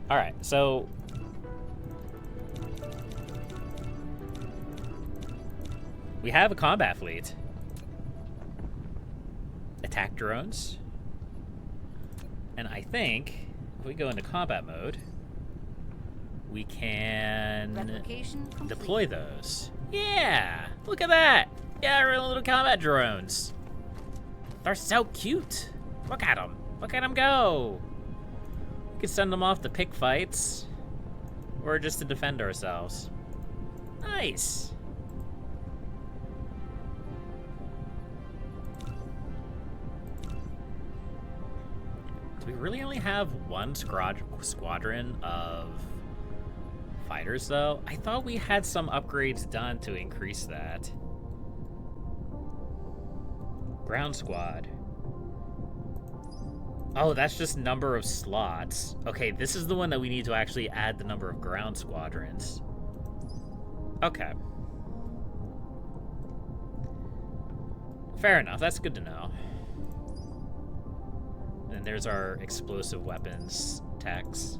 All right, so we have a combat fleet. Attack drones. And I think if we go into combat mode, we can deploy those. Yeah, look at that. Yeah, our little combat drones. They're so cute. Look at them. Look at them go. We can send them off to pick fights or just to defend ourselves. Nice. Do we really only have one squadron of fighters, though? I thought we had some upgrades done to increase that. Ground squad. Oh, that's just number of slots. Okay, this is the one that we need to actually add the number of ground squadrons. Okay. Fair enough, that's good to know. And there's our explosive weapons techs.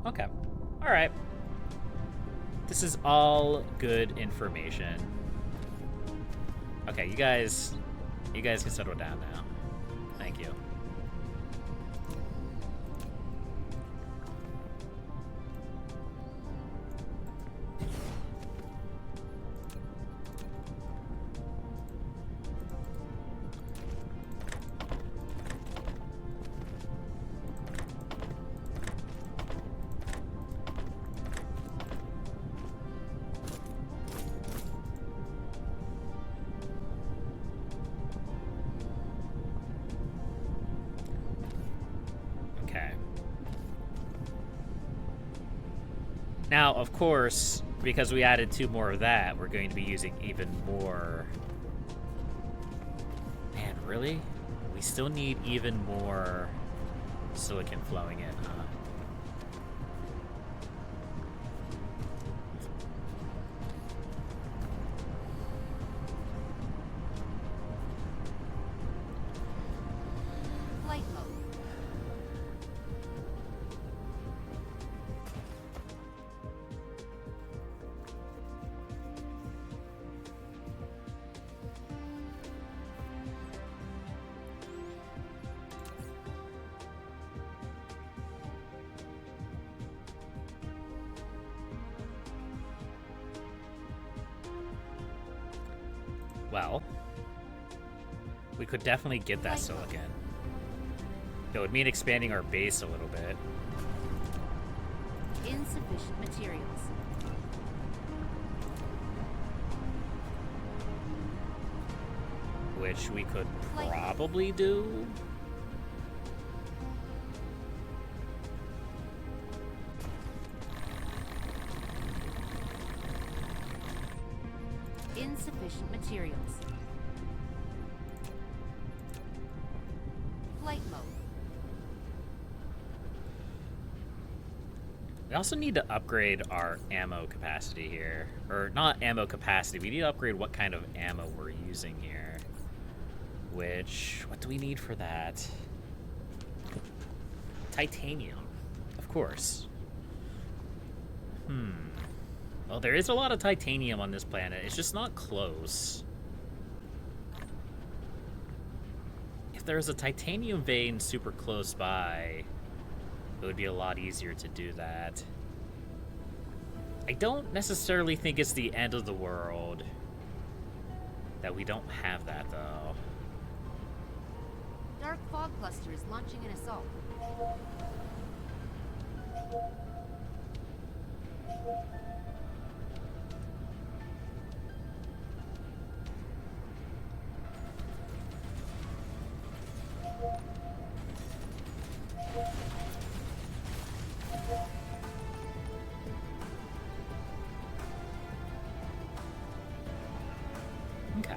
Okay. All right. This is all good information. Okay, you guys can settle down now. Thank you. Now, of course, because we added 2 more of that, we're going to be using even more. Man, really? We still need even more silicon flowing in, huh? Well, we could definitely get that silicon. It would mean expanding our base a little bit. Insufficient materials. Which we could probably do. Insufficient materials. Flight mode. We also need to upgrade our ammo capacity here. Or not ammo capacity, we need to upgrade what kind of ammo we're using here. Which, what do we need for that? Titanium, of course. Well, there is a lot of titanium on this planet. It's just not close. If there was a titanium vein super close by, it would be a lot easier to do that. I don't necessarily think it's the end of the world that we don't have that, though. Dark fog cluster is launching an assault. Okay.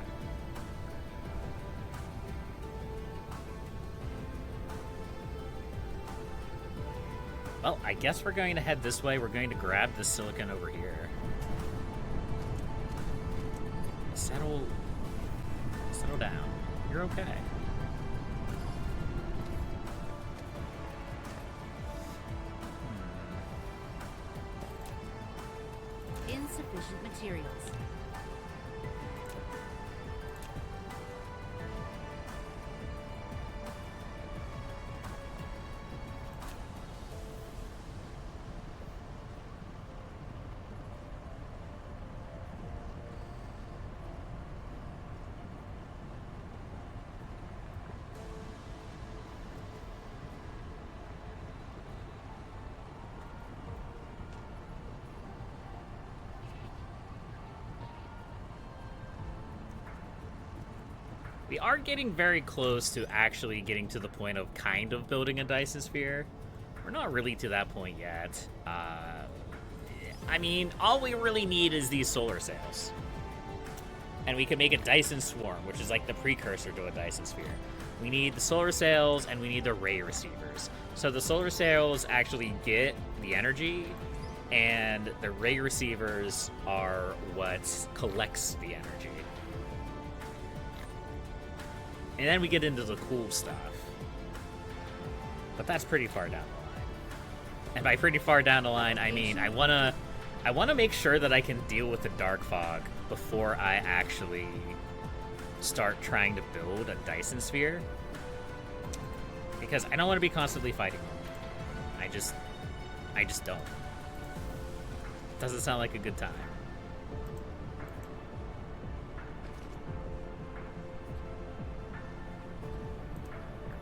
Well, I guess we're going to head this way. We're going to grab the silicon over here. Settle down. You're okay. materials. We are getting very close to actually getting to the point of kind of building a Dyson Sphere. We're not really to that point yet. I mean, all we really need is these solar sails. And we can make a Dyson Swarm, which is like the precursor to a Dyson Sphere. We need the solar sails and we need the ray receivers. So the solar sails actually get the energy, and the ray receivers are what collects the energy. And then we get into the cool stuff. But that's pretty far down the line. And by pretty far down the line, I mean I wanna make sure that I can deal with the dark fog before I actually start trying to build a Dyson Sphere. Because I don't want to be constantly fighting them. I just don't. Doesn't sound like a good time.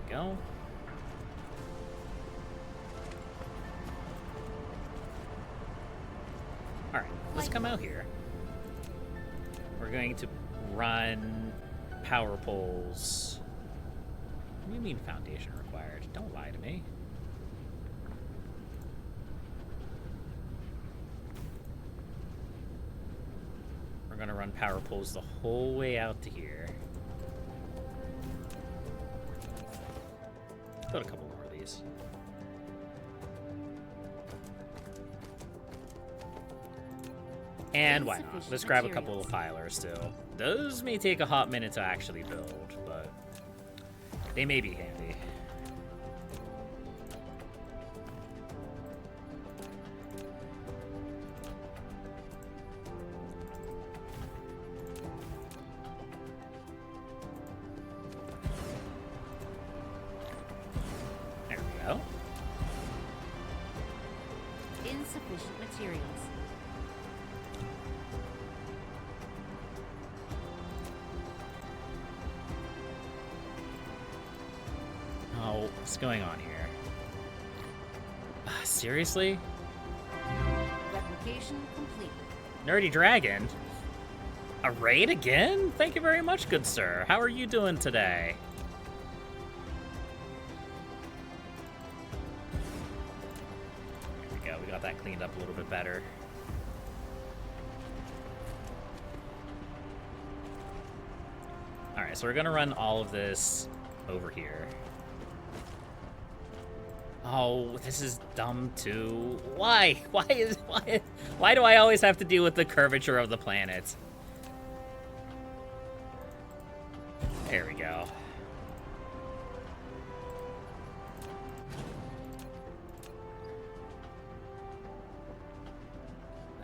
Go. Alright, let's come out here. We're going to run power poles. What do you mean foundation required? Don't lie to me. We're gonna run power poles the whole way out to here. Build a couple more of these. And why not? Let's grab a couple of pilers still. Those may take a hot minute to actually build, but they may be handy. There we go. Insufficient materials. Oh, what's going on here? Seriously? Replication complete. Nerdy Dragon? A raid again? Thank you very much, good sir. How are you doing today? There we go, we got that cleaned up a little bit better. Alright, so we're gonna run all of this over here. Oh, this is dumb too. Why? Why do I always have to deal with the curvature of the planet? There we go.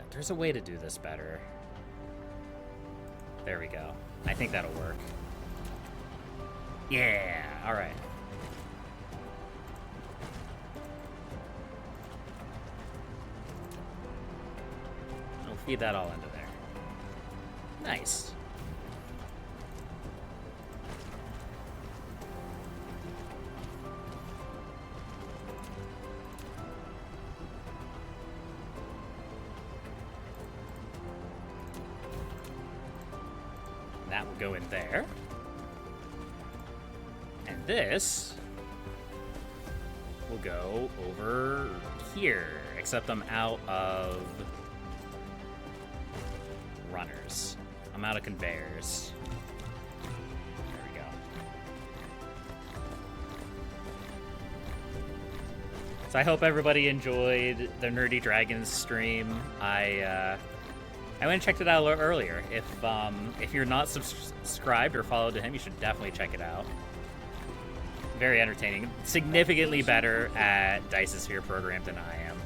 There's a way to do this better. There we go. I think that'll work. Yeah, all right. Feed that all into there. Nice. And that will go in there. And this will go over here, except I'm out of runners. I'm out of conveyors. There we go. So I hope everybody enjoyed the Nerdy Dragons stream. I went and checked it out a little earlier. If you're not subscribed or followed to him, you should definitely check it out. Very entertaining. Significantly better at Dyson Sphere Program than I am.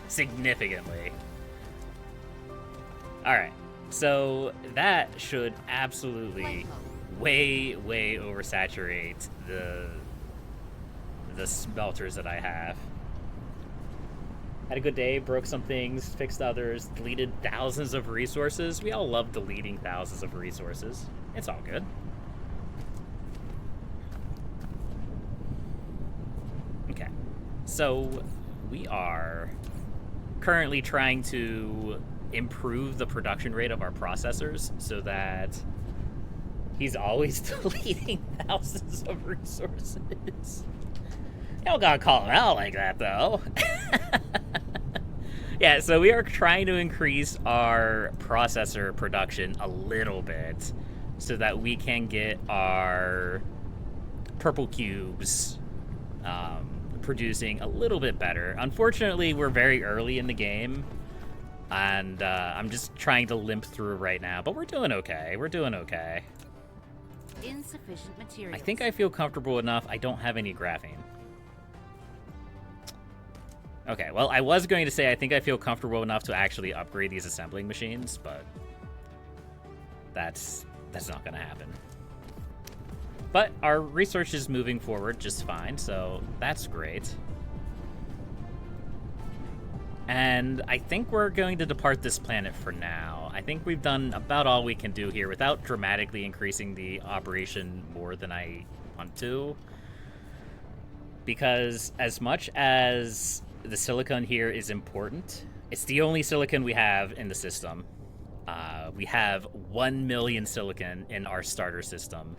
Significantly. Alright, so that should absolutely Light mode. way oversaturate the smelters that I have. Had a good day, broke some things, fixed others, deleted thousands of resources. We all love deleting thousands of resources. It's all good. Okay, so we are currently trying to improve the production rate of our processors so that he's always deleting thousands of resources. You don't gotta call him out like that, though. Yeah, so we are trying to increase our processor production a little bit so that we can get our purple cubes producing a little bit better. Unfortunately, we're very early in the game, and I'm just trying to limp through right now, but we're doing okay. We're doing okay. Insufficient materials. I think I feel comfortable enough. I don't have any graphene. Okay, well, I was going to say I think I feel comfortable enough to actually upgrade these assembling machines, but that's not going to happen. But our research is moving forward just fine, so that's great. And I think we're going to depart this planet for now. I think we've done about all we can do here without dramatically increasing the operation more than I want to. Because as much as the silicon here is important, it's the only silicon we have in the system. We have 1 million silicon in our starter system.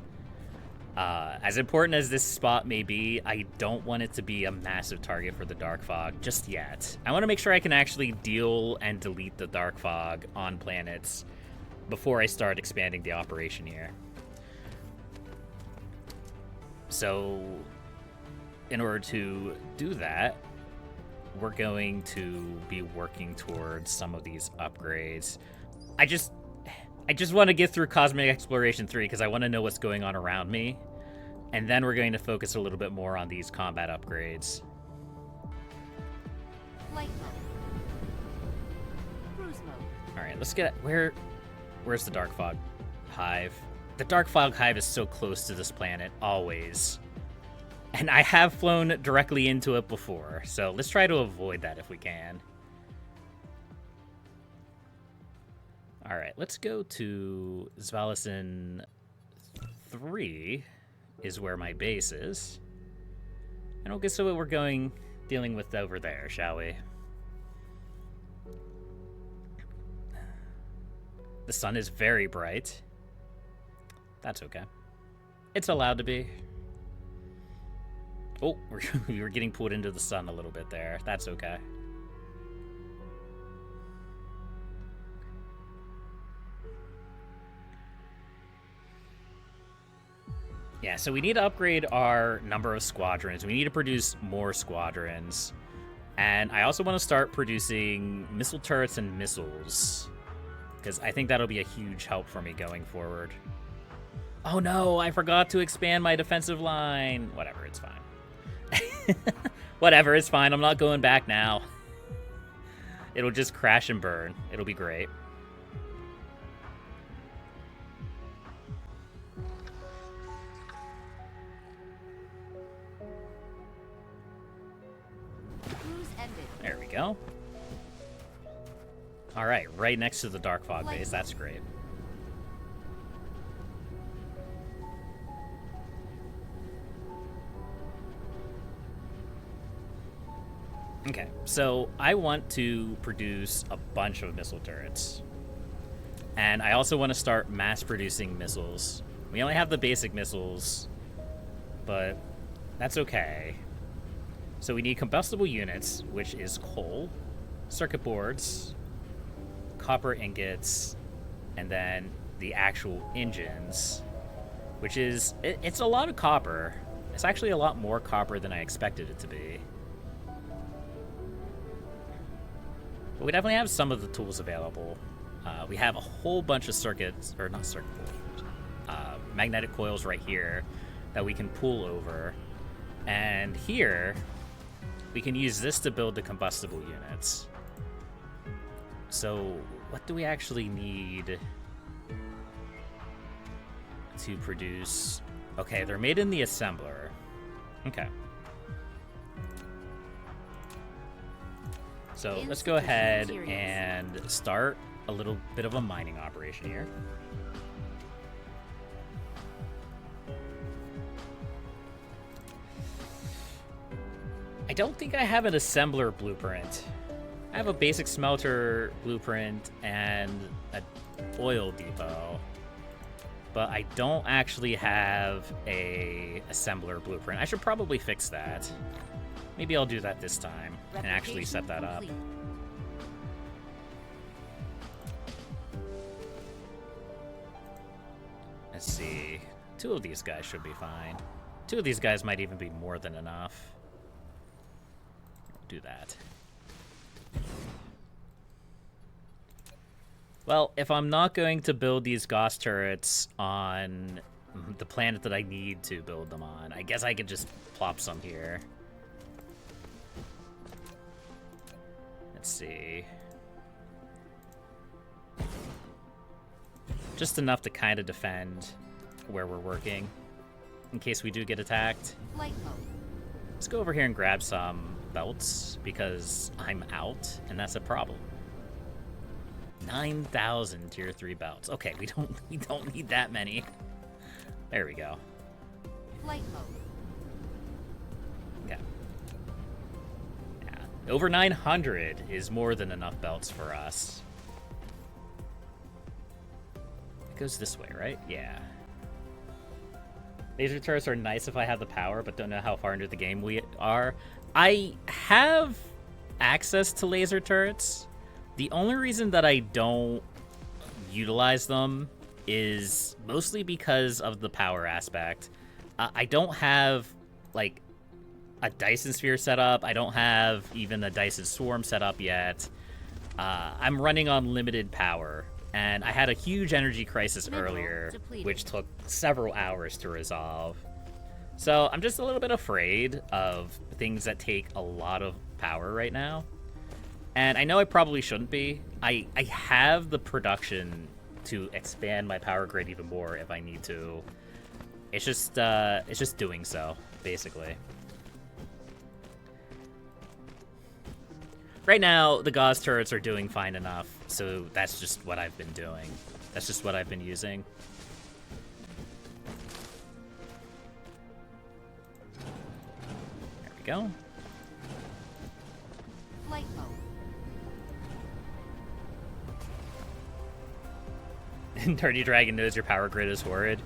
As important as this spot may be, I don't want it to be a massive target for the dark fog just yet. I want to make sure I can actually deal and delete the dark fog on planets before I start expanding the operation here. So, in order to do that, we're going to be working towards some of these upgrades. I just want to get through Cosmic Exploration 3 because I want to know what's going on around me. And then we're going to focus a little bit more on these combat upgrades. Light mode. Cruise mode. Alright, let's get... Where's the Dark Fog Hive? The Dark Fog Hive is so close to this planet, always. And I have flown directly into it before, so let's try to avoid that if we can. Alright, let's go to Zvalisin 3 is where my base is. And we'll get to what we're dealing with over there, shall we? The sun is very bright. That's okay. It's allowed to be. Oh, we were getting pulled into the sun a little bit there. That's okay. Yeah, so we need to upgrade our number of squadrons. We need to produce more squadrons. And I also want to start producing missile turrets and missiles, because I think that'll be a huge help for me going forward. Oh no, I forgot to expand my defensive line. Whatever, it's fine. Whatever, it's fine. I'm not going back now. It'll just crash and burn. It'll be great. Cruise ended. There we go. All right, right next to the Dark Fog base. That's great. Okay, so I want to produce a bunch of missile turrets. And I also want to start mass producing missiles. We only have the basic missiles, but that's okay. So we need combustible units, which is coal, circuit boards, copper ingots, and then the actual engines, which is, it's a lot of copper. It's actually a lot more copper than I expected it to be. But we definitely have some of the tools available. We have a whole bunch of circuits, or not circuit boards, magnetic coils right here that we can pull over. And here, we can use this to build the combustible units. So what do we actually need to produce? Okay, they're made in the assembler. Okay. So let's go ahead and start a little bit of a mining operation here. I don't think I have an assembler blueprint. I have a basic smelter blueprint and an oil depot, but I don't actually have a assembler blueprint. I should probably fix that. Maybe I'll do that this time and actually set that up. Let's see. 2 of these guys should be fine. 2 of these guys might even be more than enough. Do that. Well, if I'm not going to build these Gauss turrets on the planet that I need to build them on, I guess I could just plop some here. Let's see. Just enough to kind of defend where we're working in case we do get attacked. Let's go over here and grab some belts because I'm out and that's a problem. 9,000 tier 3 belts. Okay, we don't need that many. There we go. Okay. Yeah. Over 900 is more than enough belts for us. It goes this way, right? Yeah. Laser turrets are nice if I have the power, but don't know how far into the game we are. I have access to laser turrets. The only reason that I don't utilize them is mostly because of the power aspect. I don't have, like, a Dyson Sphere set up. I don't have even a Dyson Swarm set up yet. I'm running on limited power. And I had a huge energy crisis earlier, which took several hours to resolve. So I'm just a little bit afraid of things that take a lot of power right now. And I know I probably shouldn't be. I have the production to expand my power grid even more if I need to. It's just doing so, basically. Right now, the Gauss turrets are doing fine enough, so that's just what I've been doing. That's just what I've been using. There we go. Flight mode. Dirty Dragon knows your power grid is horrid.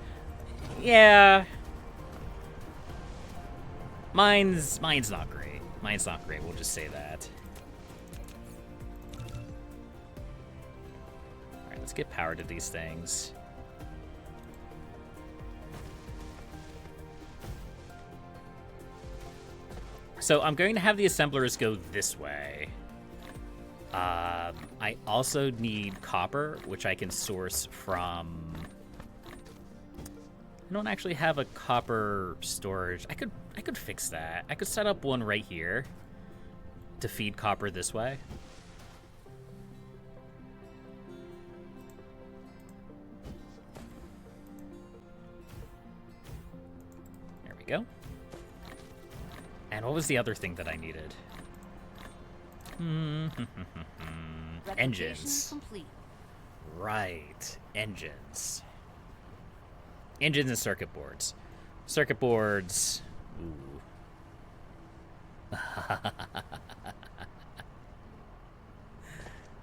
Yeah. Mine's not great. Mine's not great, we'll just say that. Let's get power to these things. So I'm going to have the assemblers go this way. I also need copper, which I can source from... I don't actually have a copper storage. I could fix that. I could set up one right here to feed copper this way. Go. And what was the other thing that I needed? Engines. Complete. Right. Engines. Engines and circuit boards. Circuit boards. Ooh.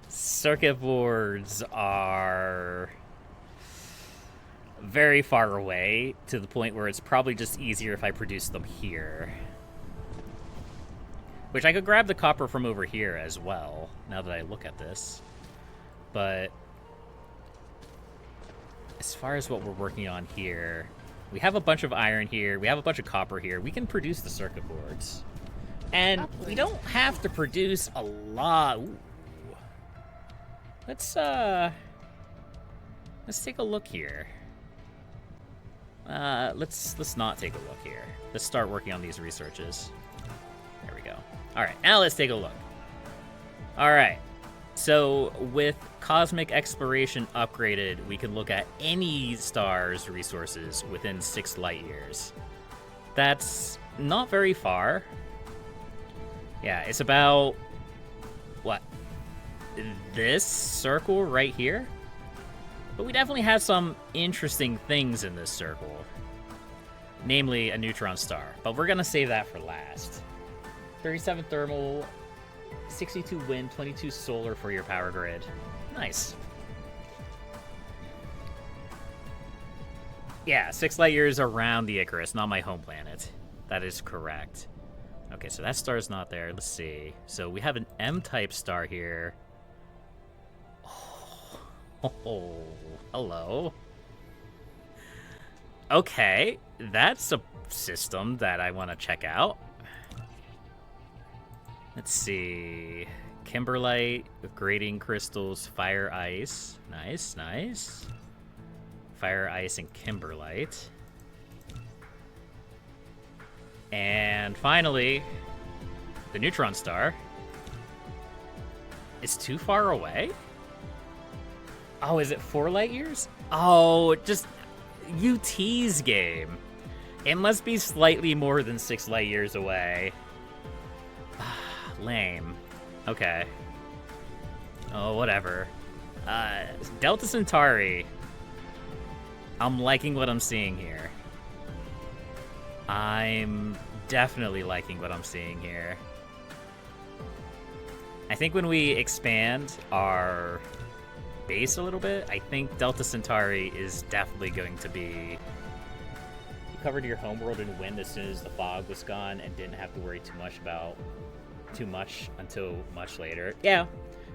Circuit boards are very far away, to the point where it's probably just easier if I produce them here. Which I could grab the copper from over here as well, now that I look at this. But as far as what we're working on here, we have a bunch of iron here, we have a bunch of copper here. We can produce the circuit boards. And we don't have to produce a lot. Ooh. Let's take a look here. Let's not take a look here. Let's start working on these researches. There we go. All right, now let's take a look. All right, so with cosmic exploration upgraded, we can look at any star's resources within 6 light years. That's not very far. Yeah, it's about, what, this circle right here? But we definitely have some interesting things in this circle. Namely, a neutron star. But we're going to save that for last. 37 thermal, 62 wind, 22 solar for your power grid. Nice. Yeah, 6 light years around the Icarus, not my home planet. That is correct. Okay, so that star's not there. Let's see. So we have an M-type star here. Oh, hello. Okay, that's a system that I want to check out. Let's see. Kimberlite, grading crystals, fire ice. Nice, nice. Fire ice and kimberlite. And finally, the neutron star. It's too far away? Oh, is it 4 light years? Oh, just UT's game. It must be slightly more than 6 light years away. Lame. Okay. Oh, whatever. Delta Centauri. I'm liking what I'm seeing here. I'm definitely liking what I'm seeing here. I think when we expand our base a little bit, I think Delta Centauri is definitely going to be... You covered your homeworld in wind as soon as the fog was gone and didn't have to worry too much until much later. Yeah.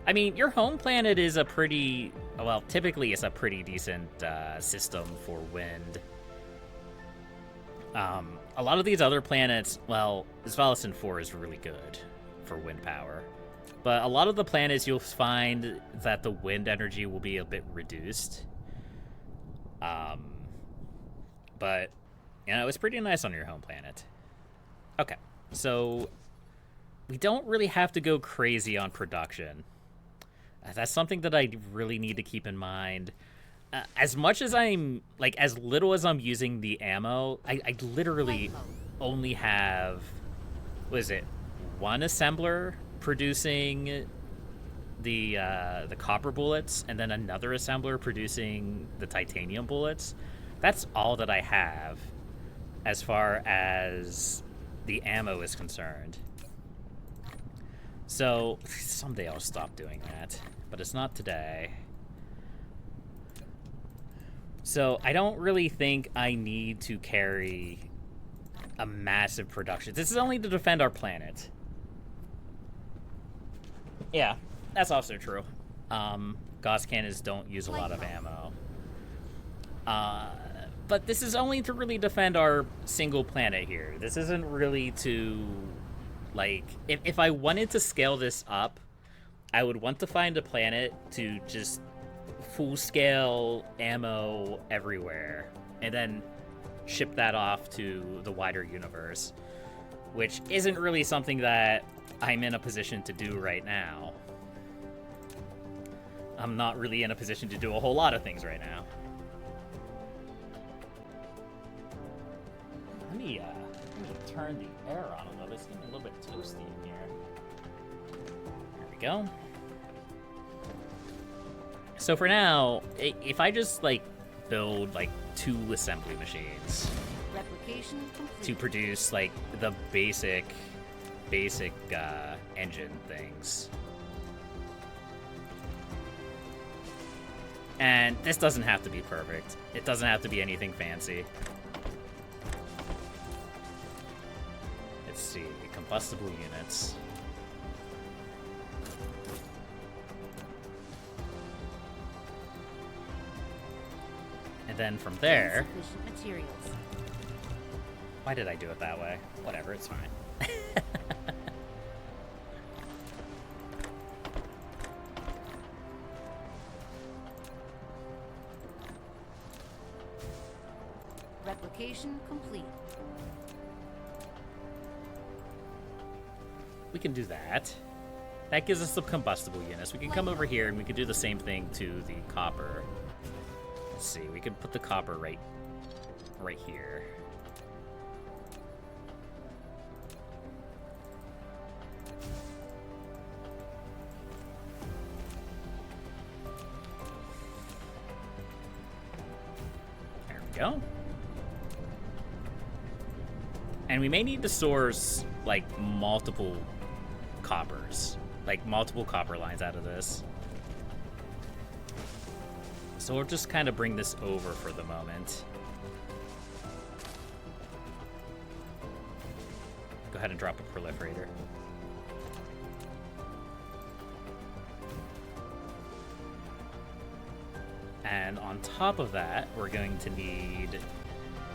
I mean, your home planet is a pretty... Well, typically it's a pretty decent system for wind. A lot of these other planets, well, Svalison 4 is really good for wind power. But a lot of the planets, you'll find that the wind energy will be a bit reduced. But, you know, it's pretty nice on your home planet. Okay, so we don't really have to go crazy on production. That's something that I really need to keep in mind. As much as I'm, like, as little as I'm using the ammo, I literally only have, what is it, 1 assembler producing the copper bullets, and then another assembler producing the titanium bullets. That's all that I have as far as the ammo is concerned. So, someday I'll stop doing that, but it's not today. So, I don't really think I need to carry a massive production. This is only to defend our planet. Yeah, that's also true. Gauss cannons don't use a lot of ammo. But this is only to really defend our single planet here. This isn't really to, like... If I wanted to scale this up, I would want to find a planet to just full-scale ammo everywhere, and then ship that off to the wider universe, which isn't really something that I'm in a position to do right now. I'm not really in a position to do a whole lot of things right now. Let me turn the air on a little. It's getting a little bit toasty in here. There we go. So for now, if I just, like, build, like, 2 assembly machines to produce, like, the basic engine things. And this doesn't have to be perfect. It doesn't have to be anything fancy. Let's see, combustible units. And then from there... Why did I do it that way? Whatever, it's fine. Replication complete. We can do that. That gives us some combustible units. We can come over here and we can do the same thing to the copper. Let's see, we can put the copper right here. There we go. And we may need to source, like, multiple coppers. Like, multiple copper lines out of this. So we'll just kind of bring this over for the moment. Go ahead and drop a proliferator. And on top of that, we're going to need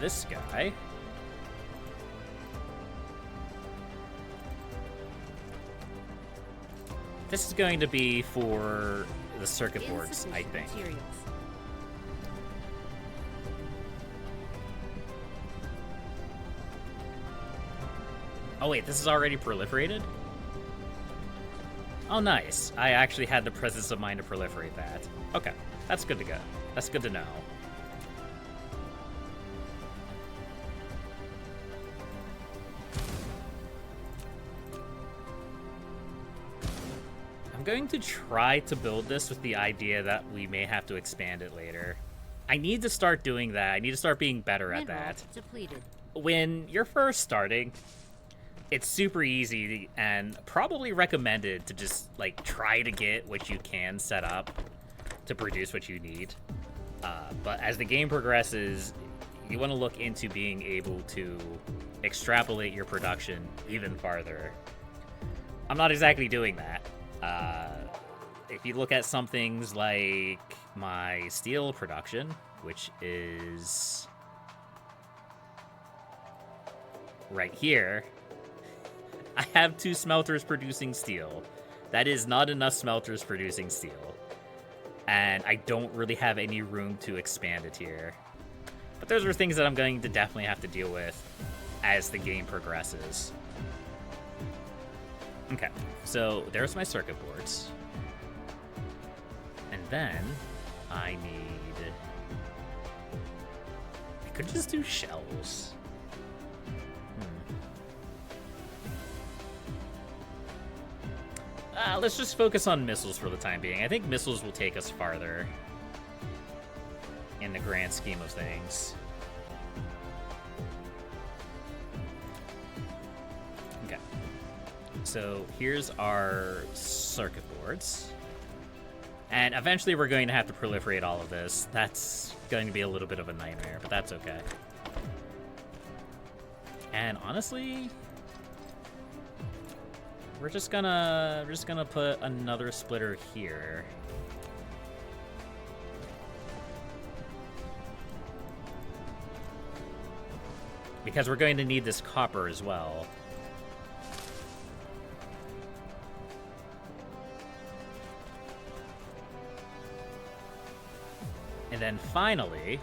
this guy. This is going to be for the circuit boards, I think. Materials. Oh wait, this is already proliferated? Oh nice. I actually had the presence of mind to proliferate that. Okay, that's good to go. That's good to know. I'm going to try to build this with the idea that we may have to expand it later. I need to start doing that. I need to start being better at that. Depleted. When you're first starting, it's super easy and probably recommended to just, like, try to get what you can set up to produce what you need. But as the game progresses, you want to look into being able to extrapolate your production even farther. I'm not exactly doing that. If you look at some things like my steel production, which is right here, I have 2 smelters producing steel. That is not enough smelters producing steel. And I don't really have any room to expand it here. But those are things that I'm going to definitely have to deal with as the game progresses. Okay, so there's my circuit boards. And then I need... I could just do shells. Let's just focus on missiles for the time being. I think missiles will take us farther in the grand scheme of things. Okay. So here's our circuit boards. And eventually we're going to have to proliferate all of this. That's going to be a little bit of a nightmare, but that's okay. And honestly, we're just gonna put another splitter here. Because we're going to need this copper as well. And then finally,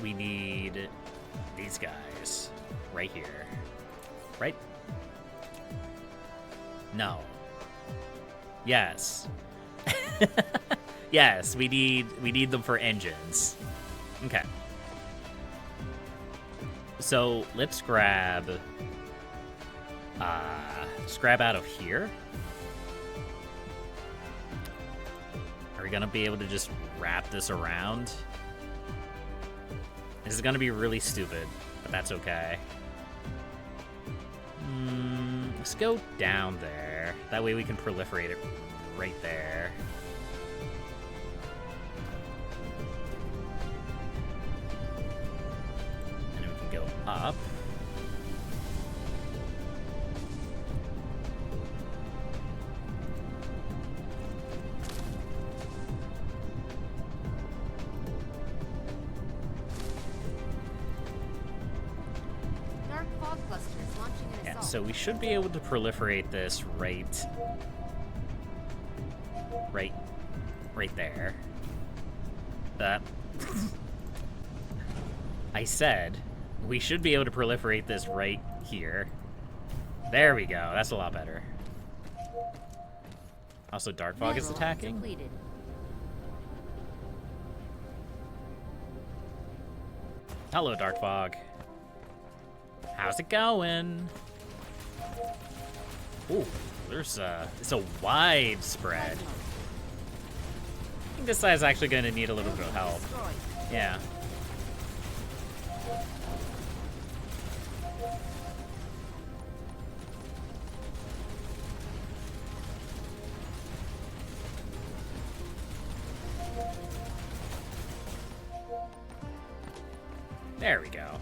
we need these guys right here. Right? No. Yes. Yes, we need them for engines. Okay. So let's grab out of here. Are we gonna be able to just wrap this around? This is gonna be really stupid, but that's okay. Let's go down there. That way we can proliferate it right there. And then we can go up. Dark fog clusters launching an assault. So we should be able to proliferate this right there. I said we should be able to proliferate this right here. There we go. That's a lot better. Also, Dark Fog is attacking. Depleted. Hello, Dark Fog. How's it going? Ooh, it's a wide spread. I think this guy's actually going to need a little bit of help. Yeah. There we go.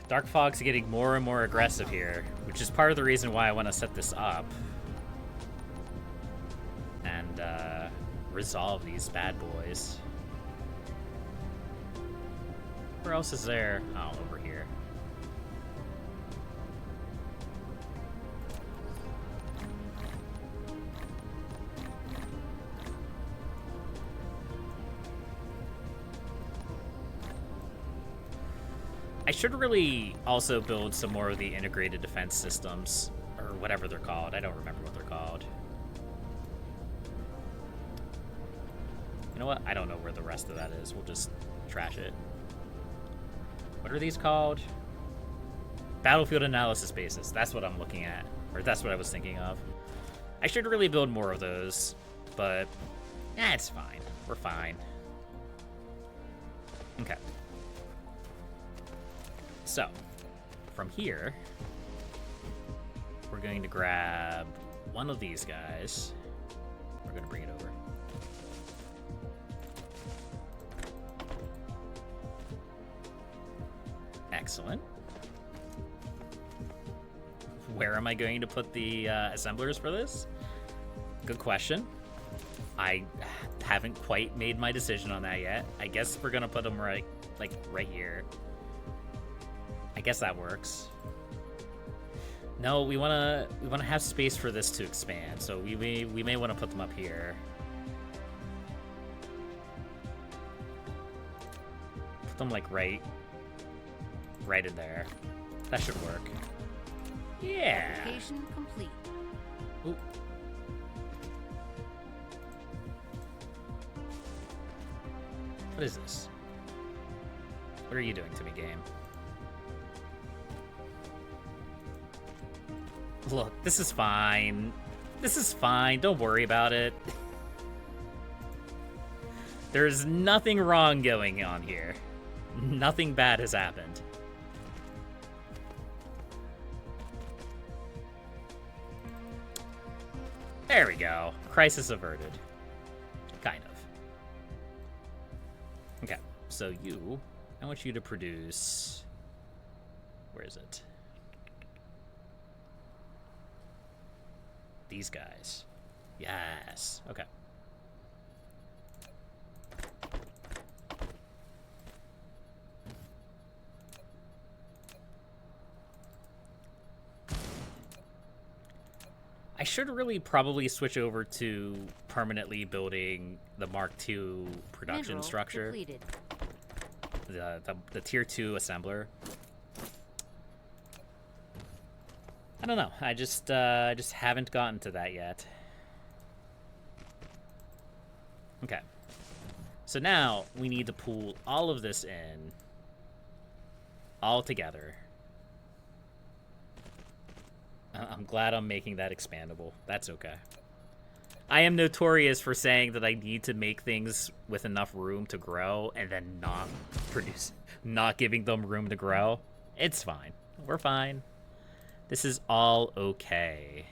Dark Fog's getting more and more aggressive here, which is part of the reason why I want to set this up and resolve these bad boys. Where else is there? Oh, over here. I should really also build some more of the integrated defense systems, or whatever they're called. I don't remember what they're called. You know what? I don't know where the rest of that is. We'll just trash it. What are these called? Battlefield analysis bases. That's what I'm looking at. Or that's what I was thinking of. I should really build more of those, but it's fine. We're fine. Okay. So, from here, we're going to grab one of these guys. We're going to bring it over. Excellent. Where am I going to put the assemblers for this? Good question. I haven't quite made my decision on that yet. I guess we're going to put them right here. I guess that works. No, we wanna have space for this to expand, so we may want to put them up here. Put them like right in there. That should work. Yeah. Application complete. Ooh. What is this? What are you doing to me, game? Look, this is fine. This is fine. Don't worry about it. There's nothing wrong going on here. Nothing bad has happened. There we go. Crisis averted. Kind of. Okay, so I want you to produce... Where is it? These guys. Yes. Okay. I should really probably switch over to permanently building the Mark II production Mineral structure. depleted. The tier 2 assembler. I don't know. I just haven't gotten to that yet. Okay. So now we need to pull all of this in all together. I'm glad I'm making that expandable. That's okay. I am notorious for saying that I need to make things with enough room to grow and then not giving them room to grow. It's fine. We're fine. This is all okay.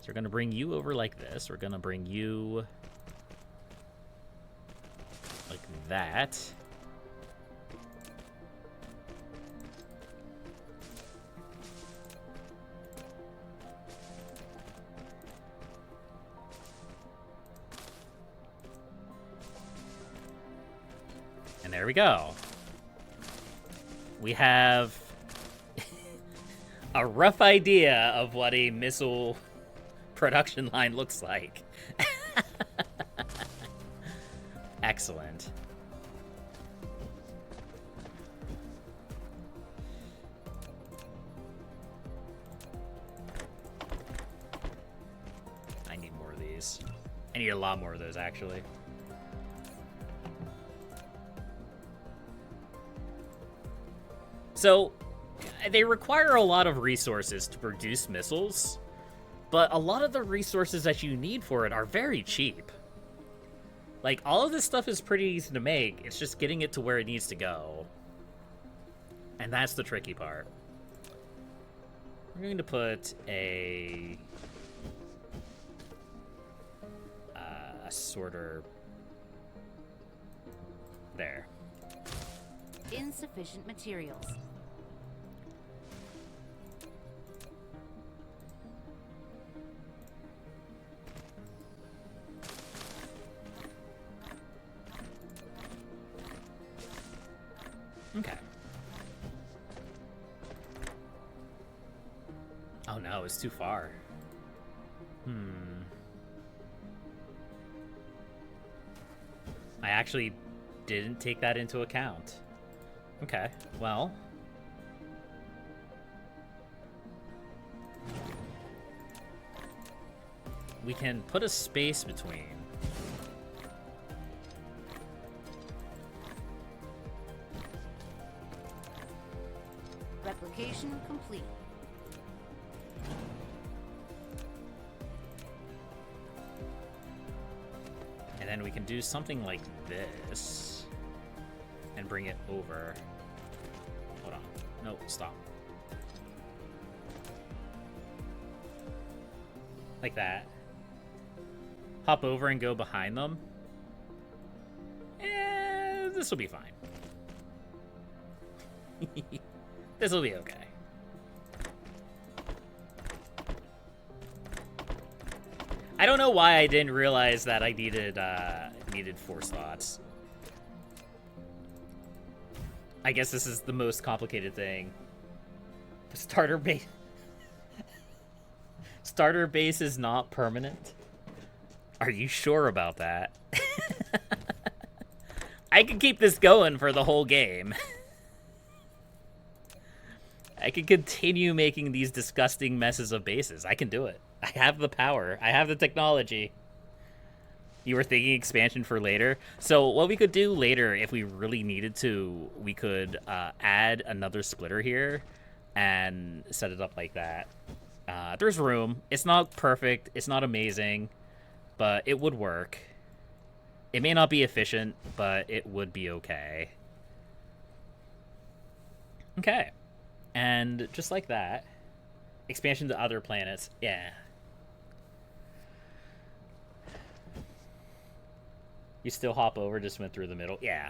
So we're going to bring you over like this. We're going to bring you like that. And there we go. We have a rough idea of what a missile production line looks like. Excellent. more of these. I need a lot more of those, actually. So, they require a lot of resources to produce missiles, but a lot of the resources that you need for it are very cheap. Like, all of this stuff is pretty easy to make, it's just getting it to where it needs to go. And that's the tricky part. We're going to put a sorter there. Insufficient materials. Okay. Oh no, it's too far. I actually didn't take that into account. Okay, well. We can put a space between. Replication complete. And then we can do something like this and bring it over. Hold on. No, stop. Like that. Hop over and go behind them. This will be fine. This will be okay. I don't know why I didn't realize that I needed 4 slots. I guess this is the most complicated thing. The starter base. Starter base is not permanent. Are you sure about that? I could keep this going for the whole game. I could continue making these disgusting messes of bases. I can do it. I have the power. I have the technology. You were thinking expansion for later? So what we could do later, if we really needed to, we could add another splitter here and set it up like that. There's room. It's not perfect. It's not amazing, but it would work. It may not be efficient, but it would be okay. Okay. And just like that, expansion to other planets. Yeah. You still hop over, just went through the middle. Yeah.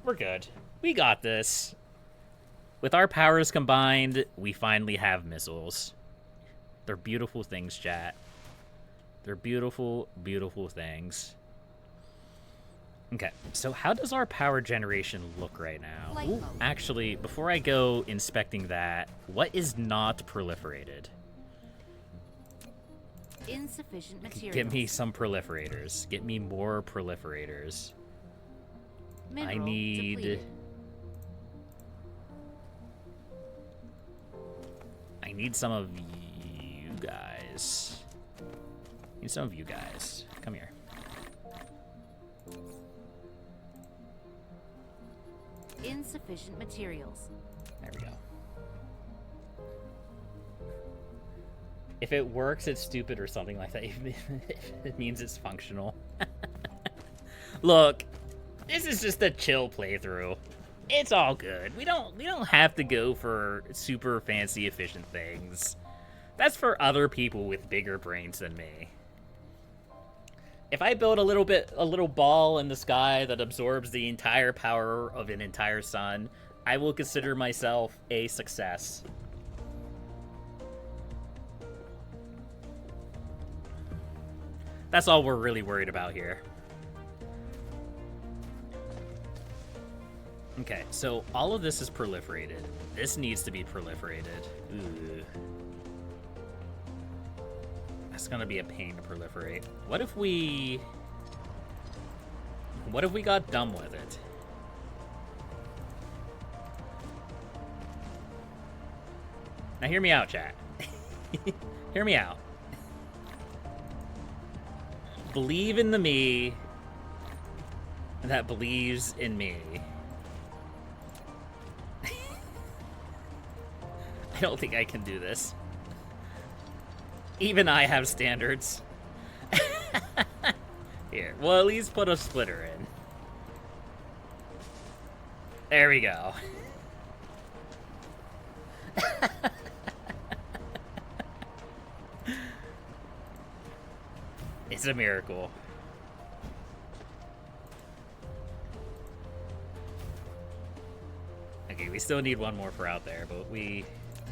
We're good. We got this. With our powers combined, we finally have missiles. They're beautiful things, chat. They're beautiful, beautiful things. Okay, so how does our power generation look right now? Ooh, actually, before I go inspecting that, what is not proliferated? Insufficient materials. Get me some proliferators. Get me more proliferators. Mineral I need... depleted. I need some of you guys. I need some of you guys. Come here. Insufficient materials. There we go. If it works, it's stupid or something like that. It means it's functional. Look, this is just a chill playthrough. It's all good. We don't have to go for super fancy efficient things. That's for other people with bigger brains than me. If I build a little ball in the sky that absorbs the entire power of an entire sun, I will consider myself a success. That's all we're really worried about here. Okay, so all of this is proliferated. This needs to be proliferated. Ooh. That's gonna be a pain to proliferate. What if we got dumb with it? Now hear me out, chat. Hear me out. believe in the me that believes in me. I don't think I can do this. Even I have standards. Here, we'll at least put a splitter in. There we go. It's a miracle. Okay, we still need one more for out there, but we...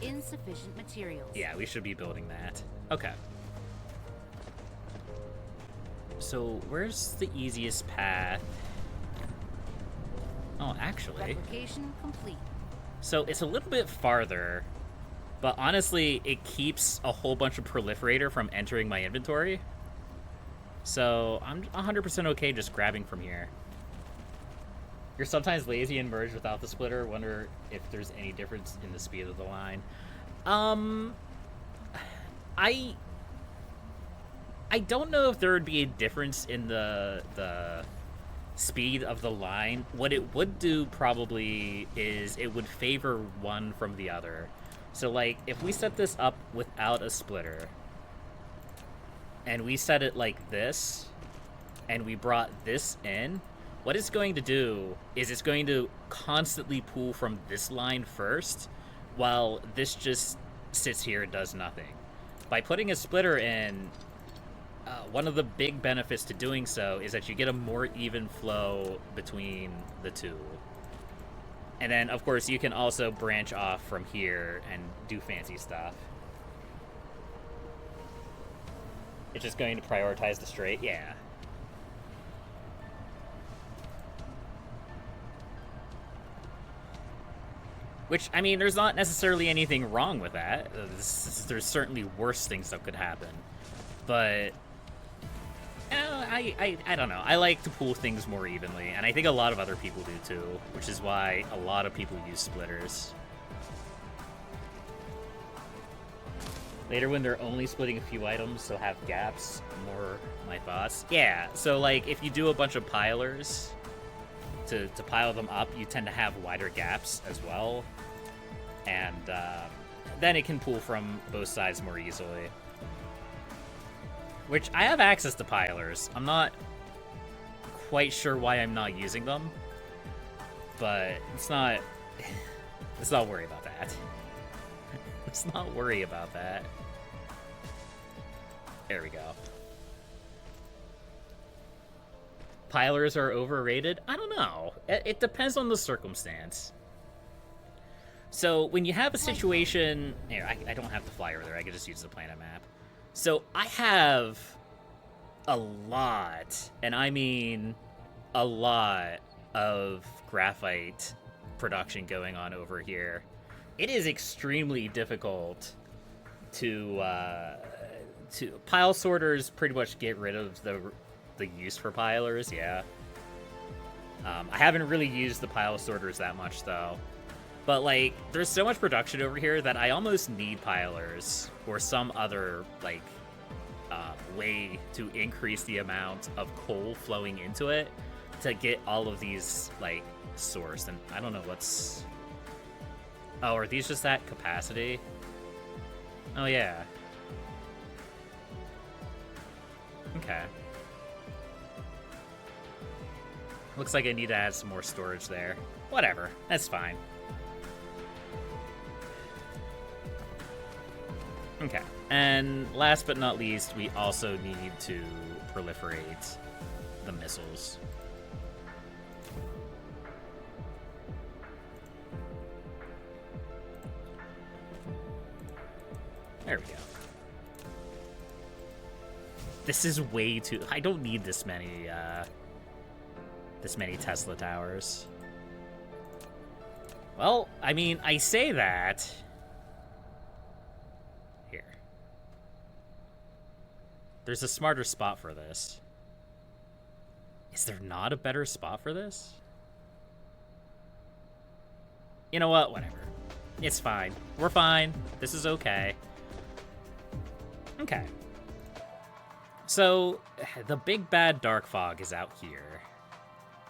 Insufficient materials. Yeah, we should be building that. Okay. So, where's the easiest path? Oh, actually... Replication complete. So, it's a little bit farther, but honestly, it keeps a whole bunch of proliferator from entering my inventory. So, I'm 100% okay just grabbing from here. You're sometimes lazy and merge without the splitter. Wonder if there's any difference in the speed of the line. I don't know if there would be a difference in the speed of the line. What it would do probably is it would favor one from the other. So like if we set this up without a splitter and we set it like this and we brought this in, what it's going to do is it's going to constantly pull from this line first, while this just sits here and does nothing. By putting a splitter in, one of the big benefits to doing so is that you get a more even flow between the two. And then, of course, you can also branch off from here and do fancy stuff. It's just going to prioritize the straight, yeah. Which, I mean, there's not necessarily anything wrong with that. There's certainly worse things that could happen. But, I don't know. I like to pool things more evenly, and I think a lot of other people do too, which is why a lot of people use splitters. Later when they're only splitting a few items, so have gaps, more my thoughts. Yeah, so like, if you do a bunch of pilers, to pile them up, you tend to have wider gaps as well. And then it can pull from both sides more easily. Which, I have access to pilers. I'm not quite sure why I'm not using them. But let's not worry about that. Let's not worry about that. There we go. Pilers are overrated? I don't know. It depends on the circumstance. So, when you have a situation... Here, I don't have to fly over there. I can just use the planet map. So, I have a lot, and I mean a lot, of graphite production going on over here. It is extremely difficult to pile sorters pretty much get rid of the use for pilers, yeah. I haven't really used the pile sorters that much, though. But, like, there's so much production over here that I almost need pilers or some other, like, way to increase the amount of coal flowing into it to get all of these, like, sourced. And I don't know what's... Oh, are these just at capacity? Oh, yeah. Okay. Looks like I need to add some more storage there. Whatever, that's fine. Okay, and last but not least, we also need to proliferate the missiles. There we go. This is way too... I don't need this many Tesla towers. Well, I mean, I say that... Here. There's a smarter spot for this. Is there not a better spot for this? You know what? Whatever. It's fine. We're fine. This is okay. Okay. So, the big bad dark fog is out here.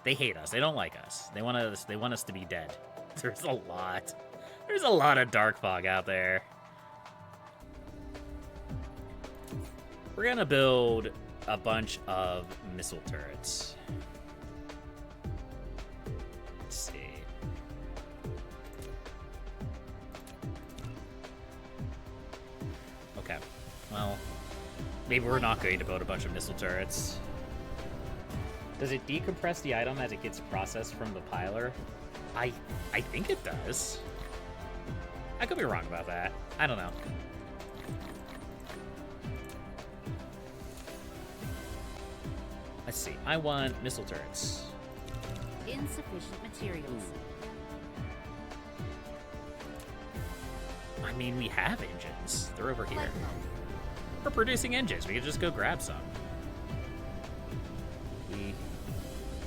They hate us. They don't like us. They want us to be dead. There's a lot of dark fog out there. We're gonna build a bunch of missile turrets. Let's see. Okay. Well, maybe we're not going to build a bunch of missile turrets. Does it decompress the item as it gets processed from the piler? I think it does. I could be wrong about that. I don't know. Let's see. I want missile turrets. Insufficient materials. I mean, we have engines. They're over here. We're producing engines. We could just go grab some.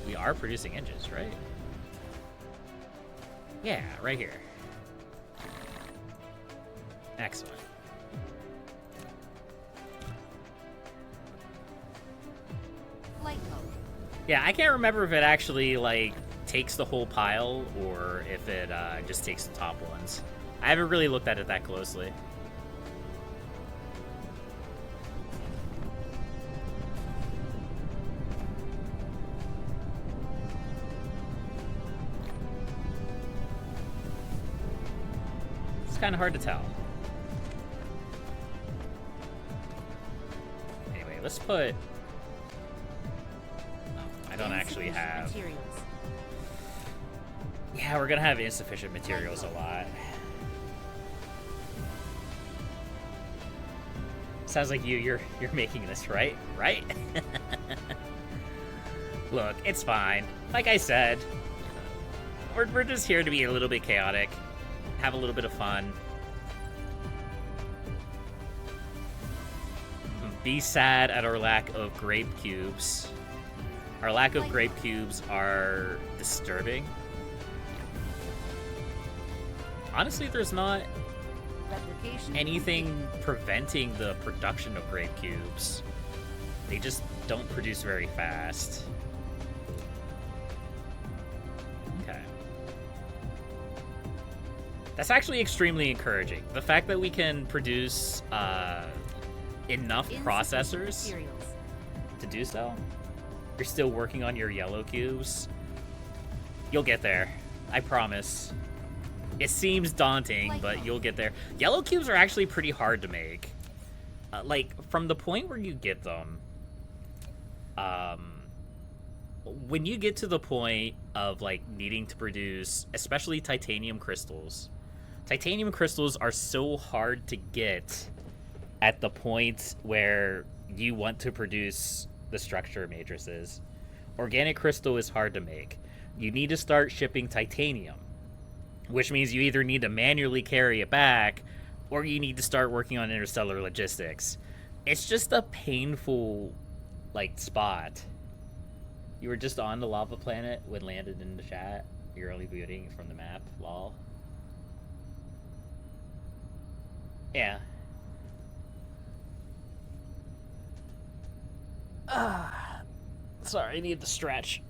We are producing engines, right? Yeah, right here. Excellent. Light mode. Yeah, I can't remember if it actually, like, takes the whole pile or if it just takes the top ones. I haven't really looked at it that closely. It's kind of hard to tell. Anyway, let's put... I don't actually have... Materials. Yeah, we're gonna have insufficient materials a lot. Sounds like you're making this, right? Right? Look, it's fine. Like I said, we're just here to be a little bit chaotic, have a little bit of fun. Be sad at our lack of grape cubes. Our lack of grape cubes are disturbing. Honestly, there's not anything preventing the production of grape cubes. They just don't produce very fast. Okay. That's actually extremely encouraging. The fact that we can produce enough processors to do so. You're still working on your yellow cubes. You'll get there. I promise. It seems daunting, but you'll get there. Yellow cubes are actually pretty hard to make. Like, from the point where you get them, when you get to the point of, like, needing to produce, especially titanium crystals are so hard to get at the point where you want to produce the structure matrices. Organic crystal is hard to make. You need to start shipping titanium, which means you either need to manually carry it back or you need to start working on interstellar logistics. It's just a painful, like, spot. You were just on the lava planet when landed in the chat. You're only viewing from the map, lol. Yeah. Sorry, I need to stretch.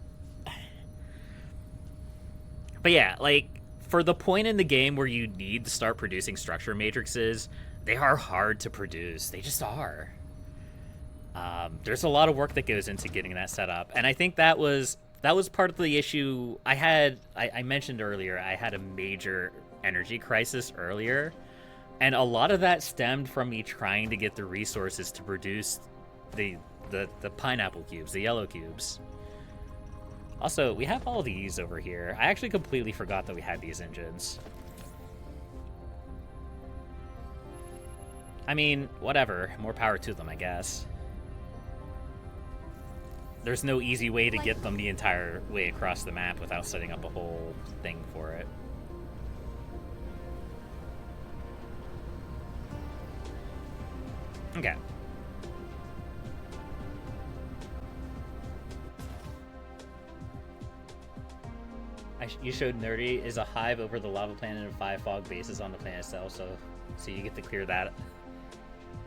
But yeah, like, for the point in the game where you need to start producing structure matrices, they are hard to produce. They just are. There's a lot of work that goes into getting that set up, and I think that was part of the issue I had. I mentioned earlier I had a major energy crisis earlier, and a lot of that stemmed from me trying to get the resources to produce the pineapple cubes, the yellow cubes. Also, we have all these over here. I actually completely forgot that we had these engines. I mean, whatever. More power to them, I guess. There's no easy way to get them the entire way across the map without setting up a whole thing for it. Okay. You showed Nerdy is a hive over the lava planet and 5 fog bases on the planet itself, so you get to clear that.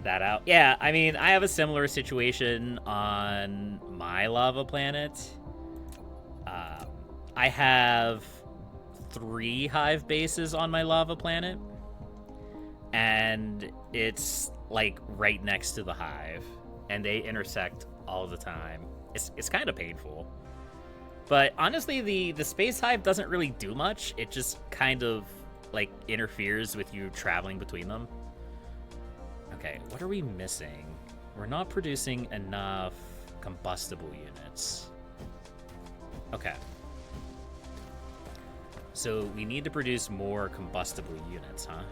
that out. Yeah, I mean, I have a similar situation on my lava planet. I have 3 hive bases on my lava planet, and it's like right next to the hive, and they intersect all the time. It's kind of painful. But honestly, the space hive doesn't really do much. It just kind of like interferes with you traveling between them. Okay, what are we missing? We're not producing enough combustible units. Okay. So we need to produce more combustible units, huh?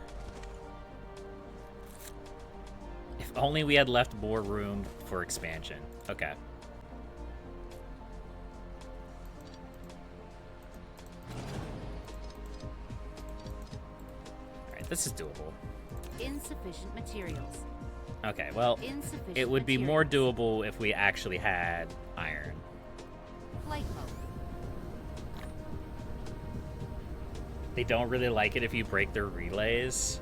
If only we had left more room for expansion. Okay. Alright, this is doable. Insufficient materials. Okay, well, it would be more doable if we actually had iron. Flight mode. They don't really like it if you break their relays.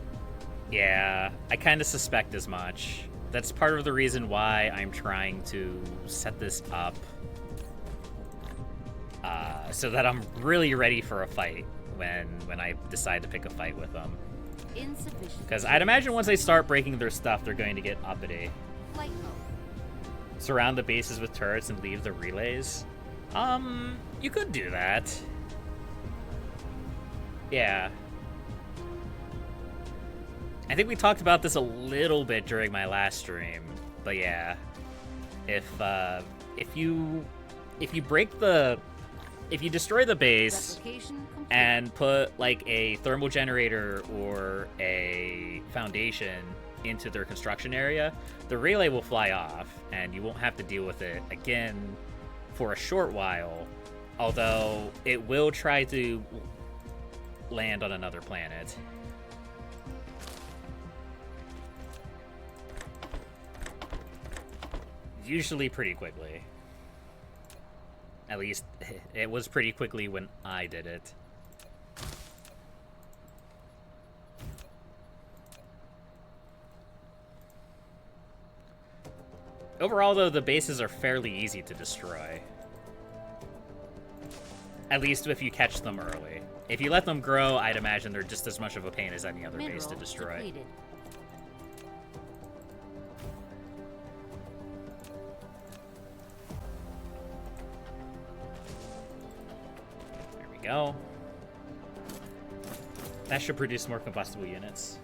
Yeah, I kind of suspect as much. That's part of the reason why I'm trying to set this up so that I'm really ready for a fight when I decide to pick a fight with them. Because I'd imagine once they start breaking their stuff, they're going to get uppity. Flight mode. Surround the bases with turrets and leave the relays. You could do that. Yeah. I think we talked about this a little bit during my last stream, but yeah. If you destroy the base and put like a thermal generator or a foundation into their construction area, the relay will fly off and you won't have to deal with it again for a short while, although it will try to land on another planet. Usually pretty quickly. At least, it was pretty quickly when I did it. Overall, though, the bases are fairly easy to destroy. At least if you catch them early. If you let them grow, I'd imagine they're just as much of a pain as any other base to destroy. Depleted. There we go. That should produce more combustible units.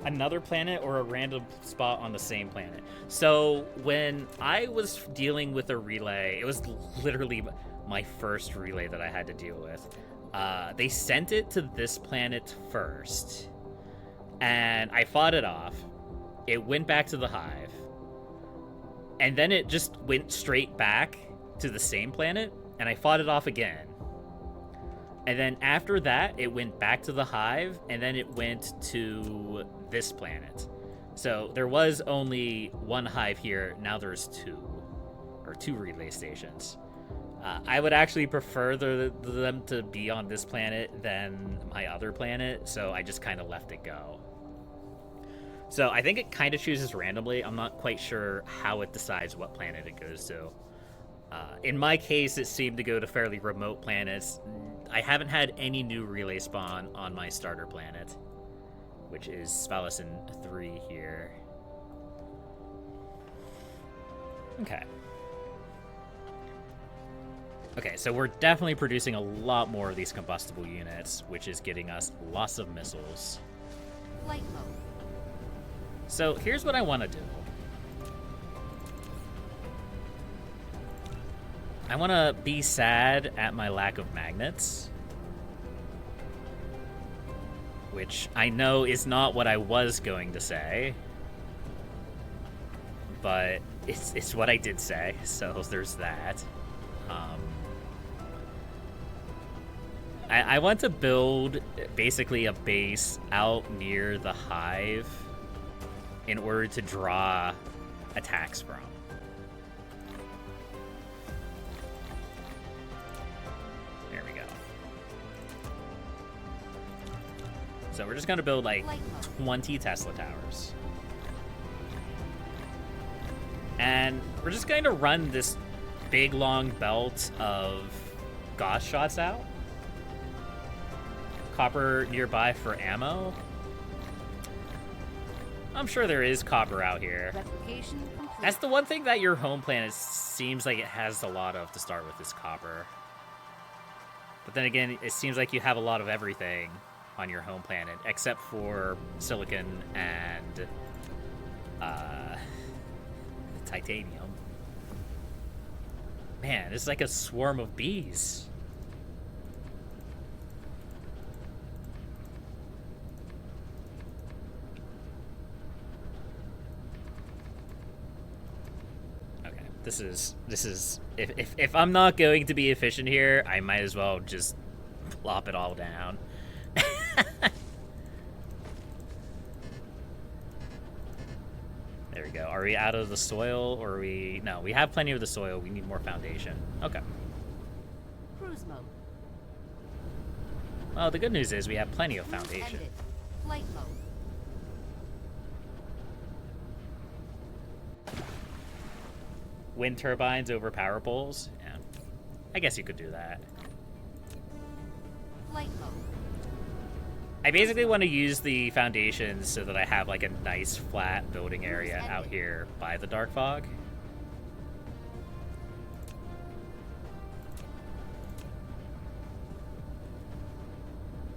Another planet or a random spot on the same planet. So when I was dealing with a relay, it was literally my first relay that I had to deal with. They sent it to this planet first, and I fought it off. It went back to the hive, and then it just went straight back to the same planet, and I fought it off again. And then after that, it went back to the hive, and then it went to this planet. So there was only one hive here. Now there's two relay stations. I would actually prefer them to be on this planet than my other planet, so I just kind of left it go. So I think it kind of chooses randomly. I'm not quite sure how it decides what planet it goes to. In my case, it seemed to go to fairly remote planets. I haven't had any new relay spawn on my starter planet, which is Spalasin 3 here. Okay. Okay, so we're definitely producing a lot more of these combustible units, which is getting us lots of missiles. Flight mode. So here's what I want to do. I want to be sad at my lack of magnets, which I know is not what I was going to say, but it's what I did say, so there's that. I want to build basically a base out near the hive in order to draw attacks from. So we're just going to build like 20 Tesla towers. And we're just going to run this big long belt of Gauss shots out. Copper nearby for ammo. I'm sure there is copper out here. That's the one thing that your home planet seems like it has a lot of to start with is copper. But then again, it seems like you have a lot of everything on your home planet, except for silicon and titanium. Man, it's like a swarm of bees. Okay, this is if I'm not going to be efficient here, I might as well just plop it all down. There we go. Are we out of the soil, or are we... No, we have plenty of the soil. We need more foundation. Okay. Cruise mode. Well, the good news is we have plenty of foundation. Ended. Flight mode. Wind turbines over power poles? Yeah. I guess you could do that. Flight mode. I basically want to use the foundations so that I have like a nice flat building area out here by the dark fog.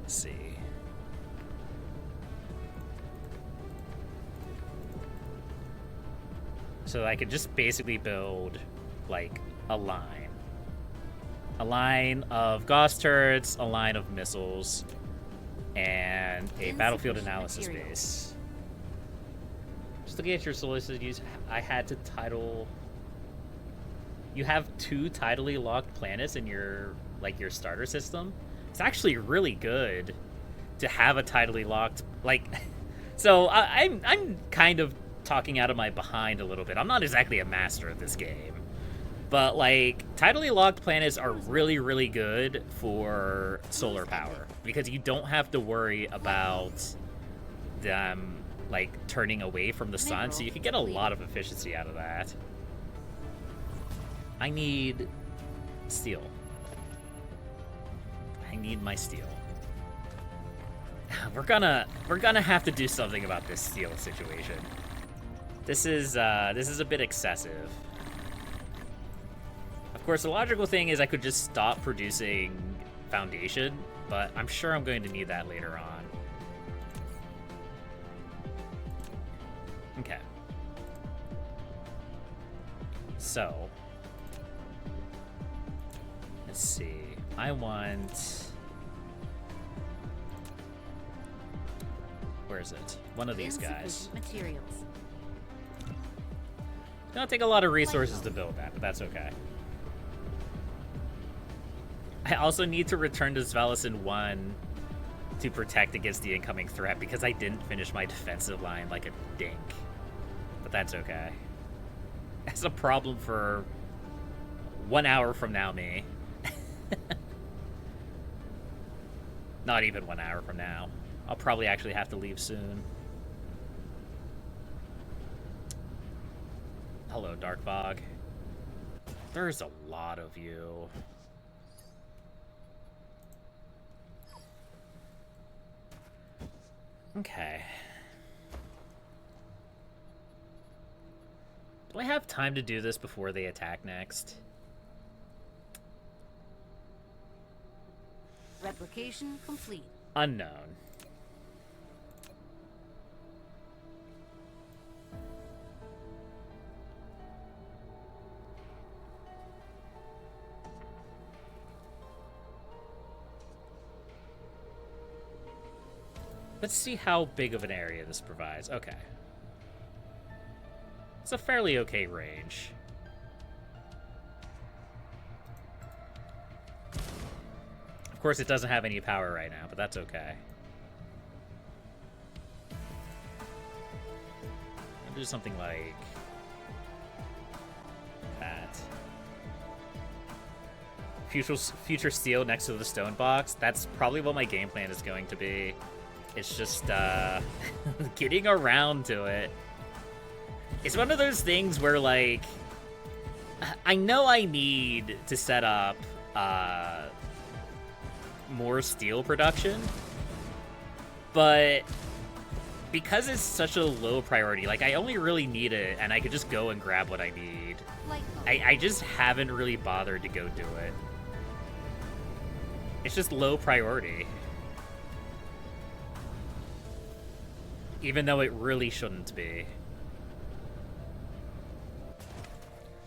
Let's see. So I could just basically build like a line. A line of Gauss turrets, a line of missiles, and a battlefield analysis base. Just looking at your solicitudes, I had to title... You have 2 tidally locked planets in your starter system. It's actually really good to have a tidally locked, like... So I'm kind of talking out of my behind a little bit. I'm not exactly a master of this game. But, like, tidally locked planets are really, really good for solar power. Because you don't have to worry about them, like, turning away from the sun. So you can get a lot of efficiency out of that. I need steel. I need my steel. We're gonna have to do something about this steel situation. This is a bit excessive. Of course, the logical thing is I could just stop producing foundation, but I'm sure I'm going to need that later on. Okay. So, let's see. I want... Where is it? One of these guys. Materials. It's gonna take a lot of resources to build that, but that's okay. I also need to return to Svelicin 1 to protect against the incoming threat because I didn't finish my defensive line like a dink. But that's okay. That's a problem for 1 hour from now, me. Not even 1 hour from now. I'll probably actually have to leave soon. Hello, Dark Fog. There's a lot of you. Okay. Do I have time to do this before they attack next? Replication complete. Unknown. Let's see how big of an area this provides. Okay. It's a fairly okay range. Of course, it doesn't have any power right now, but that's okay. I'll do something like that. Future steel next to the stone box. That's probably what my game plan is going to be. It's just, getting around to it. It's one of those things where, like, I know I need to set up, more steel production, but because it's such a low priority, like, I only really need it, and I could just go and grab what I need. I just haven't really bothered to go do it. It's just low priority. Even though it really shouldn't be.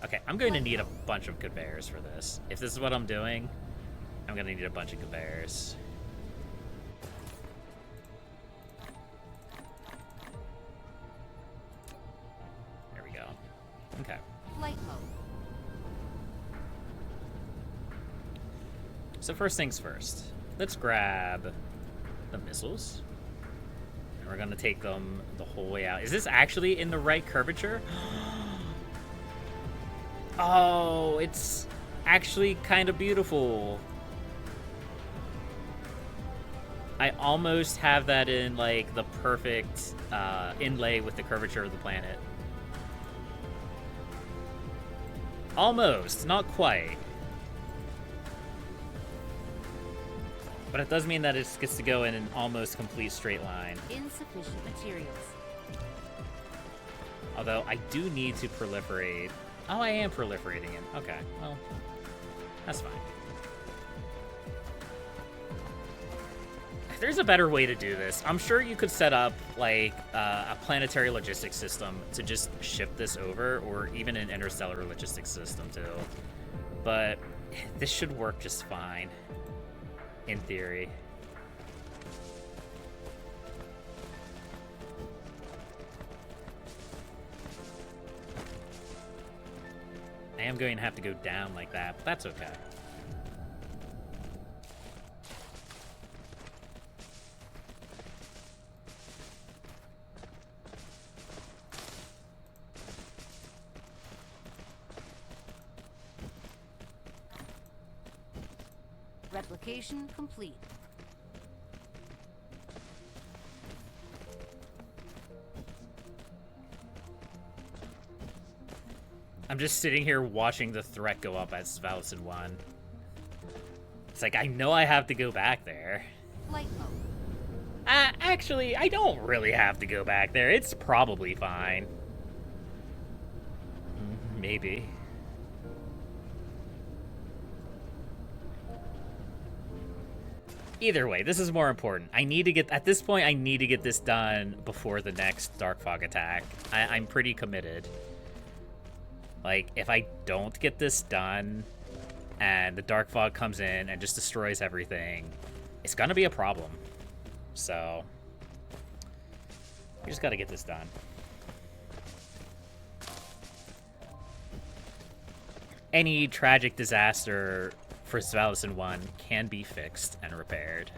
Okay, I'm going to need a bunch of conveyors for this. If this is what I'm doing, I'm going to need a bunch of conveyors. There we go. Okay. Light mode. So first things first. Let's grab the missiles. And we're going to take them the whole way out. Is this actually in the right curvature? Oh, it's actually kind of beautiful. I almost have that in, like, the perfect inlay with the curvature of the planet. Almost, not quite. But it does mean that it gets to go in an almost complete straight line. Insufficient materials. Although I do need to proliferate. Oh, I am proliferating it. Okay, well, that's fine. There's a better way to do this. I'm sure you could set up, like, a planetary logistics system to just ship this over, or even an interstellar logistics system, too. But this should work just fine, in theory. I am going to have to go down like that, but that's okay. Replication complete. I'm just sitting here watching the threat go up at Svalison 1. It's like, I know I have to go back there. Light mode. Actually, I don't really have to go back there. It's probably fine. Maybe. Either way, this is more important. I need to get, at this point, I need to get this done before the next Dark Fog attack. I'm pretty committed. Like, if I don't get this done, and the Dark Fog comes in and just destroys everything, it's gonna be a problem. So, we just gotta get this done. Any tragic disaster for Svalison 1 can be fixed and repaired.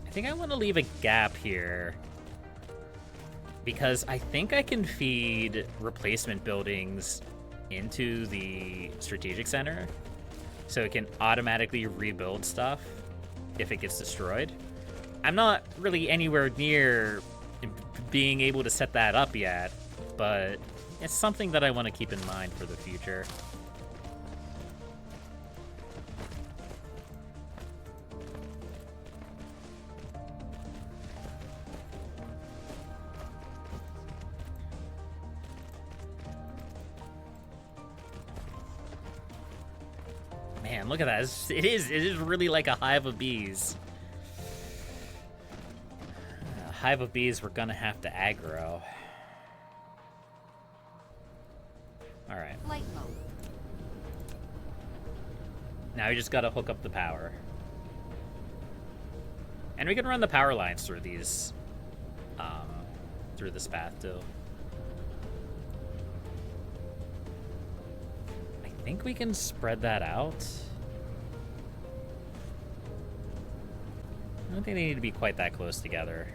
I think I want to leave a gap here because I think I can feed replacement buildings into the strategic center so it can automatically rebuild stuff if it gets destroyed. I'm not really anywhere near being able to set that up yet, but it's something that I want to keep in mind for the future. Man, look at that. It is really like a hive of bees. A hive of bees we're gonna have to aggro. Alright. Light mode. Now we just gotta hook up the power. And we can run the power lines through these, through this path too. I think we can spread that out. I don't think they need to be quite that close together.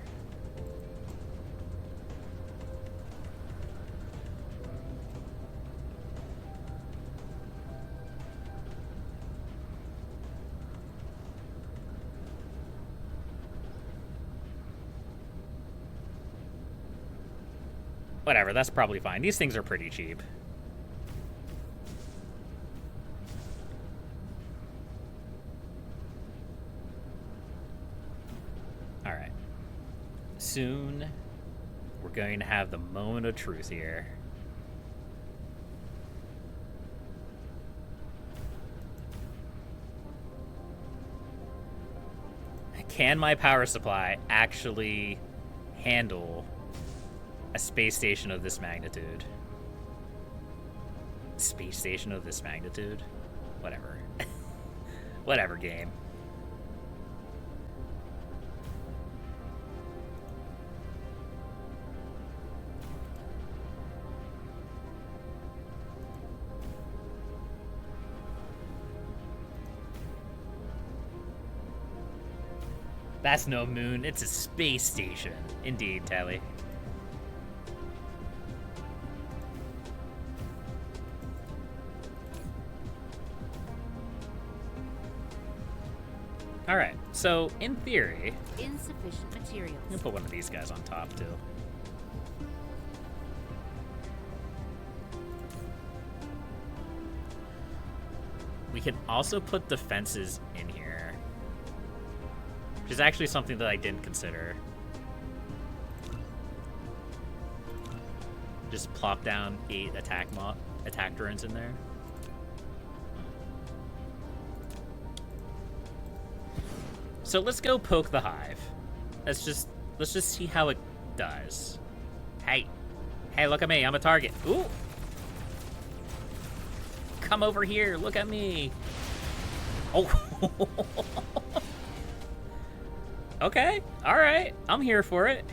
Whatever, that's probably fine. These things are pretty cheap. Alright. Soon, we're going to have the moment of truth here. Can my power supply actually handle a space station of this magnitude? Space station of this magnitude? Whatever. Whatever, game. That's no moon, it's a space station. Indeed, Tally. Alright, so in theory... Insufficient materials. I'm gonna put one of these guys on top, too. We can also put defenses in here. Which is actually something that I didn't consider. Just plop down 8 attack drones in there. So let's go poke the hive. Let's just see how it does. Hey, look at me, I'm a target. Ooh! Come over here, look at me. Oh. Okay, all right, I'm here for it.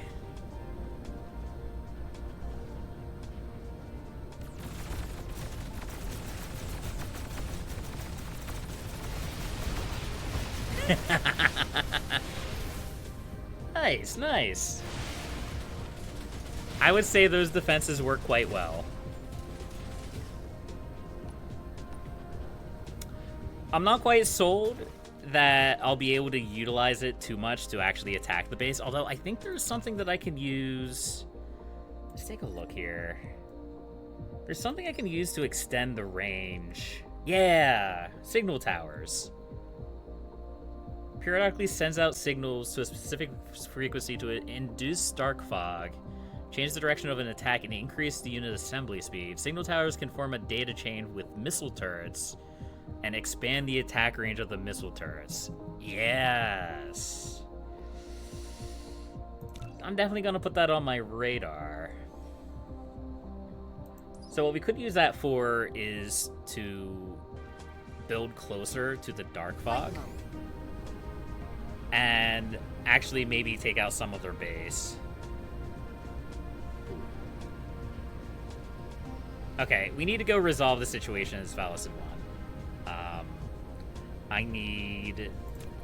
Nice, nice. I would say those defenses work quite well. I'm not quite sold that I'll be able to utilize it too much to actually attack the base, although I think there's something that I can use. Let's take a look here. There's something I can use to extend the range. Yeah, signal towers. Periodically sends out signals to a specific frequency to induce dark fog, change the direction of an attack, and increase the unit assembly speed. Signal towers can form a data chain with missile turrets and expand the attack range of the missile turrets. Yes. I'm definitely going to put that on my radar. So what we could use that for is to build closer to the dark fog and actually maybe take out some of their base. Okay, we need to go resolve the situation as Valis in 1. I need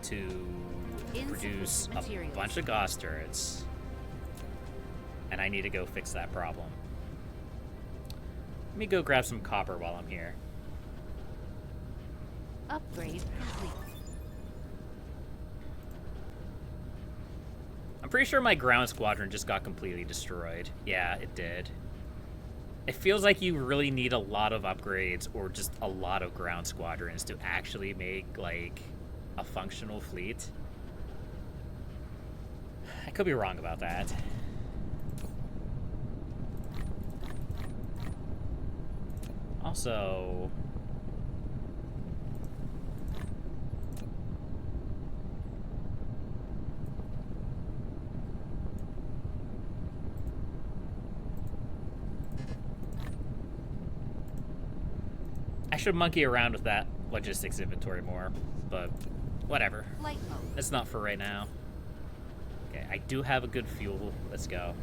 to produce a bunch of Gauss turrets, and I need to go fix that problem. Let me go grab some copper while I'm here. Upgrade complete. I'm pretty sure my ground squadron just got completely destroyed. Yeah, it did. It feels like you really need a lot of upgrades or just a lot of ground squadrons to actually make, like, a functional fleet. I could be wrong about that. Also... I should monkey around with that logistics inventory more, but whatever. Light mode. That's not for right now. Okay, I do have a good fuel. Let's go.